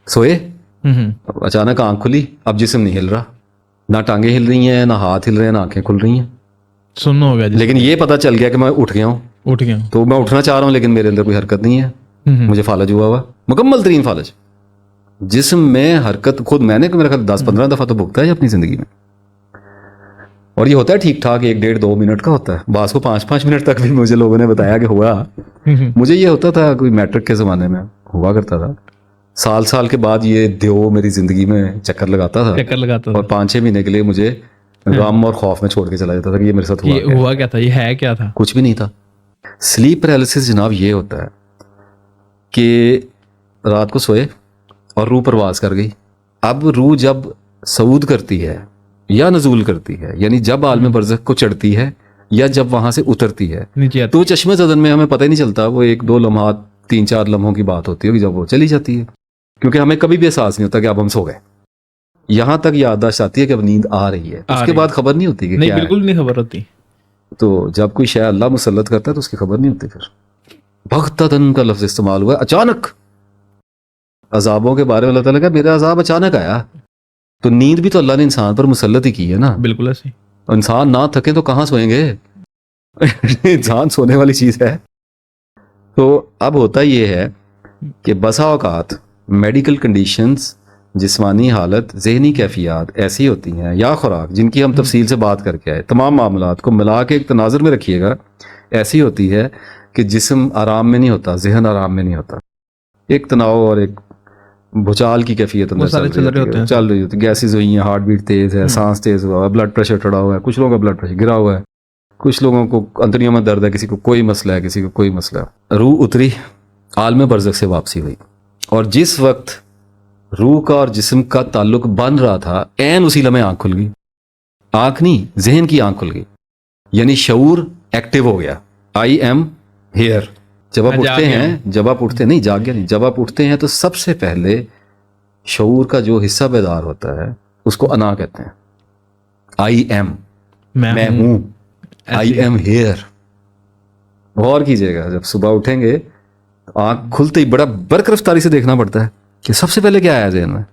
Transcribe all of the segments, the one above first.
सोए, अचानक आंख खुली, अब जिस्म नहीं हिल रहा, ना टांगे हिल रही हैं, ना हाथ हिल रहे हैं, ना आंखें खुल रही हैं, सुन्न हो गया। लेकिन ये पता चल गया कि मैं उठ गया हूँ, उठ गया। तो मैं उठना चाह रहा हूँ लेकिन मेरे अंदर कोई हरकत नहीं है, मुझे फालज हुआ हुआ, मुकम्मल तरीन फालज। जिस्म में हरकत खुद मैंने मेरा ख्याल 10-15 दफ़ा तो भुगता है अपनी ज़िंदगी में, और ये होता है ठीक ठाक 1-1.5-2 मिनट का होता है, बास को 5-5 मिनट तक भी मुझे लोगों ने बताया कि हुआ। मुझे ये होता था कोई मैट्रिक के ज़माने में हुआ करता था, साल के बाद ये देव मेरी ज़िंदगी में चक्कर लगाता था, और 5-6 महीने के लिए मुझे गम और खौफ में छोड़ के चला जाता था कि ये मेरे साथ हुआ क्या था, ये है क्या था, कुछ भी नहीं था। स्लीप पैरालिसिस जनाब ये होता है कि रात को सोए और रूह परवास कर गई। अब रूह जब सऊद करती है या नजूल करती है, यानी जब आलम बरज़ख को चढ़ती है या जब वहां से उतरती है, तो चश्मे ज़दन में हमें पता ही नहीं चलता, वो 1-2 लम्हात 3-4 लम्हों की बात होती है कि जब वो चली जाती है, क्योंकि हमें कभी भी एहसास नहीं होता कि अब हम सो गए। यहां तक याददाश्त आती है कि अब नींद आ रही है, उसके बाद खबर नहीं होती कि नहीं, क्या बिल्कुल नहीं खबर होती। तो जब कोई शय अल्लाह मुसल्लत करता है तो उसकी खबर नहीं होती। फिर बग़्ततन का लफ्ज़ इस्तेमाल हुआ, अचानक। अजाबों के बारे में अल्लाह ताला का मेरा अजाब अचानक आया, तो नींद भी तो अल्लाह ने इंसान पर मुसल्लत ही की है ना। बिल्कुल ऐसे। इंसान ना थके तो कहाँ सोएंगे इंसान सोने वाली चीज़ है। तो अब होता ये है कि बसा औकात मेडिकल कंडीशंस, जिस्मानी हालत, जहनी कैफियत ऐसी होती हैं या खुराक, जिनकी हम तफसील से बात करके आए, तमाम मामलात को मिला के एक तनाज़ुर में रखिएगा, ऐसी होती है कि जिस्म आराम में नहीं होता, जहन आराम में नहीं होता, एक तनाव और एक भूचाल की कैफियत अंदर चल रही होती है। गैसेज हुई हैं, हार्ट बीट तेज़ है, सांस तेज़ हुआ है, ब्लड प्रेशर चढ़ा हुआ है, कुछ लोगों का ब्लड प्रेशर गिरा हुआ है, कुछ लोगों को अंतड़ियों में दर्द है, किसी को कोई मसला है, किसी को कोई मसला है। रूह उतरी, आलम बरज़ख से वापसी हुई, और जिस वक्त रूह का और जिस्म का ताल्लुक बन रहा था, ऐन उसी लम्हे आंख खुल गई। आंख नहीं, जहन की आंख खुल गई, यानी शऊर एक्टिव हो गया। I am here. जब आप उठते नहीं, जाग गया नहीं, जब आप उठते हैं तो सबसे पहले शऊर का जो हिस्सा बेदार होता है उसको अना कहते हैं। आई एम, मैं हूं, आई एम हियर। गौर कीजिएगा, जब सुबह उठेंगे आंख खुलते ही बड़ा बरकरफ्तारी से देखना पड़ता है कि सबसे पहले क्या आया ज़हन में।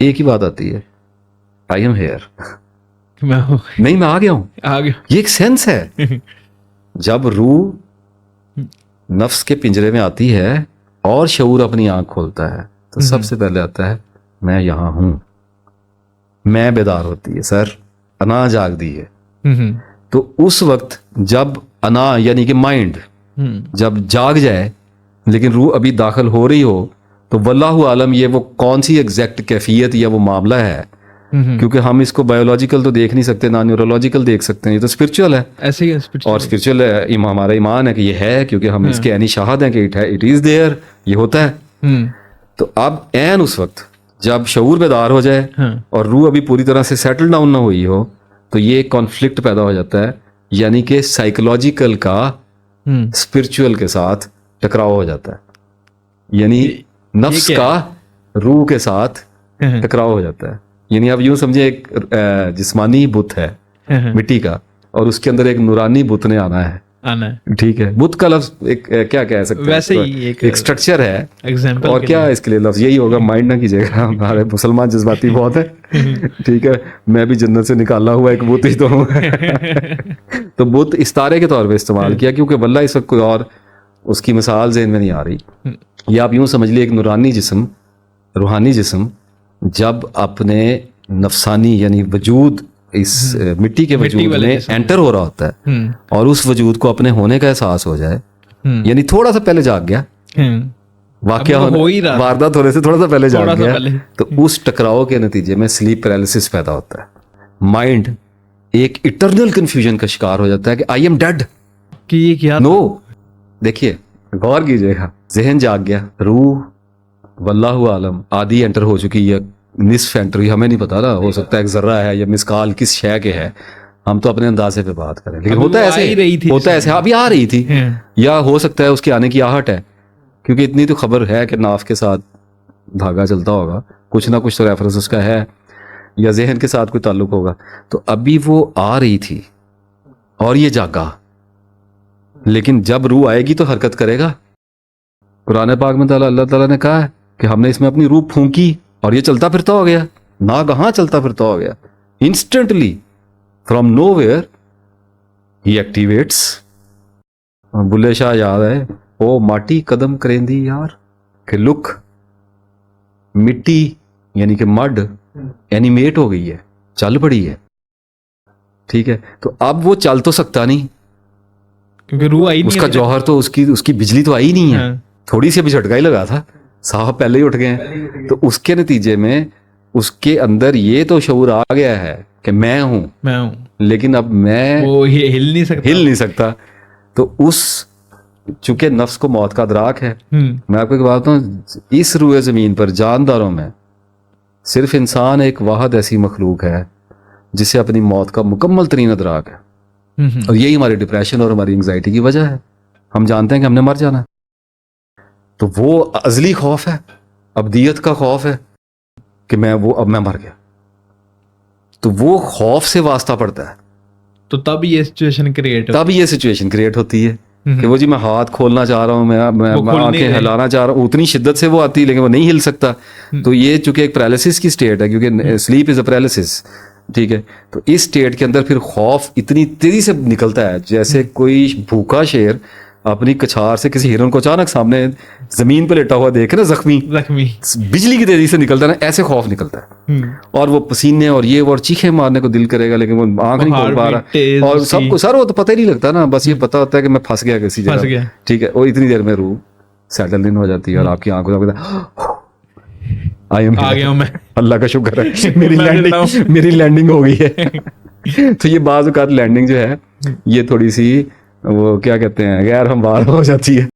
एक ही बात आती है, आई एम हियर, नहीं मैं आ गया हूं। ये एक सेंस है। जब रूह नफ्स के पिंजरे में आती है और शऊर अपनी आंख खोलता है तो सबसे पहले आता है मैं यहां हूं, मैं बेदार होती है, सर अना जाग दी है। तो उस वक्त जब अना यानी कि माइंड जब जाग जाए लेकिन रूह अभी दाखिल हो रही हो, तो वल्लाहु आलम ये वो कौन सी एग्जैक्ट कैफियत या वो मामला है, क्योंकि हम इसको बायोलॉजिकल तो देख नहीं सकते, ना न्यूरोलॉजिकल देख सकते हैं, ये तो स्पिरिचुअल है। ऐसे ही और स्पिरिचुअल हमारा ईमान है कि ये है, क्योंकि हम इसके ऐनी शाहद हैं कि इट इज देयर, ये होता है। तो अब ऐन उस वक्त जब शऊर बेदार हो जाए और रूह अभी पूरी तरह से सेटल डाउन ना हुई हो, तो ये कॉन्फ्लिक्ट पैदा हो जाता है, यानी कि साइकोलॉजिकल का स्पिरिचुअल के साथ टकराव हो जाता है, यानी नफ्स का रूह के साथ टकराव हो जाता है। यानी आप यूं समझे एक जिस्मानी बुत है मिट्टी का, और उसके अंदर एक नूरानी बुत ने आना है। ठीक है, बुत का लफ्ज एक क्या कह सकते हैं, वैसे ही एक स्ट्रक्चर है, एग्जांपल और क्या इसके लिए लफ्ज यही होगा, माइंड ना कीजिएगा, हमारे मुसलमान जज्बाती बहुत है। ठीक है, मैं भी जन्नत से निकाला हुआ एक बुत ही तो हूँ। तो बुत इस्तारे के तौर पे इस्तेमाल किया, क्योंकि वल्ला इस वक्त कोई और उसकी मिसाल ज़हन में नहीं आ रही। या आप यूं समझ लिए एक नूरानी जिस्म, रूहानी जिस्म जब अपने नफसानी यानी वजूद इस मिट्टी के वजूद में एंटर हो रहा होता है और उस वजूद को अपने होने का एहसास हो जाए, यानी थोड़ा सा पहले जाग गया, वाकया वारदात होने से थोड़ा सा पहले जाग गया, तो उस टकराव के नतीजे में स्लीप पैरालिसिस पैदा होता है। माइंड एक इटरनल कंफ्यूजन का शिकार हो जाता है कि आई एम डेड, कि ये क्या नो। देखिए गौर कीजिएगा, जहन जाग गया, रूह वल्लाहु आलम आधी एंटर हो चुकी है, निस्फ एंटर हुई, हमें नहीं पता ना, हो सकता है एक जर्रा है या मिसकाल किस शय के है, हम तो अपने अंदाजे पे बात करें, लेकिन होता है ऐसे, होता है ऐसे, अभी आ रही थी, या हो सकता है उसके आने की आहट है, क्योंकि इतनी तो खबर है कि नाफ के साथ धागा चलता होगा, कुछ ना कुछ तो रेफरेंस उसका है, या जहन के साथ कोई ताल्लुक होगा। तो अभी वो आ रही थी और ये जागा, लेकिन जब रूह आएगी तो हरकत करेगा। कुरान पाक में अल्लाह ताला ने कहा है کہ ہم نے اس میں اپنی روح پھونکی اور یہ چلتا پھرتا ہو گیا, ناگہاں چلتا پھرتا ہو گیا, instantly from nowhere he activates. Bulleh Shah یاد ہے, او ماٹی قدم کریندی یار, کہ لک مٹی یعنی کہ مڈ اینیمیٹ ہو گئی ہے, چل پڑی ہے. ٹھیک ہے, تو اب وہ چل تو سکتا نہیں کیونکہ روح آئی نہیں, اس کا جوہر تو اس کی بجلی تو آئی نہیں ہے, تھوڑی سی ابھی جھٹکا ہی لگا تھا, صاحب پہلے ہی اٹھ گئے ہیں. تو اس کے نتیجے میں اس کے اندر یہ تو شعور آ گیا ہے کہ میں ہوں, لیکن اب میں وہ ہل نہیں سکتا. تو اس چونکہ نفس کو موت کا ادراک ہے. میں آپ کو ایک بات بتاؤں, اس روئے زمین پر جانداروں میں صرف انسان ایک واحد ایسی مخلوق ہے جسے اپنی موت کا مکمل ترین ادراک ہے, اور یہی ہماری ڈپریشن اور ہماری انگزائٹی کی وجہ ہے. ہم جانتے ہیں کہ ہم نے مر جانا ہے, تو وہ ازلی خوف ہے, ابدیت کا خوف ہے کہ اب میں مر گیا. تو وہ خوف سے واسطہ پڑتا ہے, تو تب یہ سچویشن کریٹ ہوتی ہے کہ وہ جی میں ہاتھ کھولنا چاہ رہا ہوں, میں آنکھیں ہلانا چاہ رہا ہوں, اتنی شدت سے وہ آتی ہے لیکن وہ نہیں ہل سکتا. تو یہ چونکہ ایک پیرالسس کی سٹیٹ ہے, کیونکہ سلیپ از اے پیرالسس. ٹھیک ہے, تو اس سٹیٹ کے اندر پھر خوف اتنی تیزی سے نکلتا ہے جیسے کوئی بھوکا شیر اپنی کچھار سے کسی ہرن کو اچانک سامنے زمین پہ لیٹا ہوا دیکھے نا, زخمی بجلی کی تیزی سے نکلتا ہے نا, ایسے خوف نکلتا ہے. اور وہ پسینے اور یہ اور چیخیں مارنے کو دل کرے گا لیکن وہ آنکھ نہیں کھول پا رہا, اور سب کو سر وہ تو پتہ ہی نہیں لگتا نا, بس یہ پتا ہوتا ہے کہ میں پھنس گیا کسی جگہ. ٹھیک ہے, اور اتنی دیر میں روح سیٹل ان ہو جاتی ہے اور آپ کی آنکھوں میں اللہ کا شکر ہے میری لینڈنگ ہو گئی ہے. تو یہ بعض اوقات لینڈنگ جو ہے یہ تھوڑی سی وہ کیا کہتے ہیں غیر ہموار ہو جاتی ہے.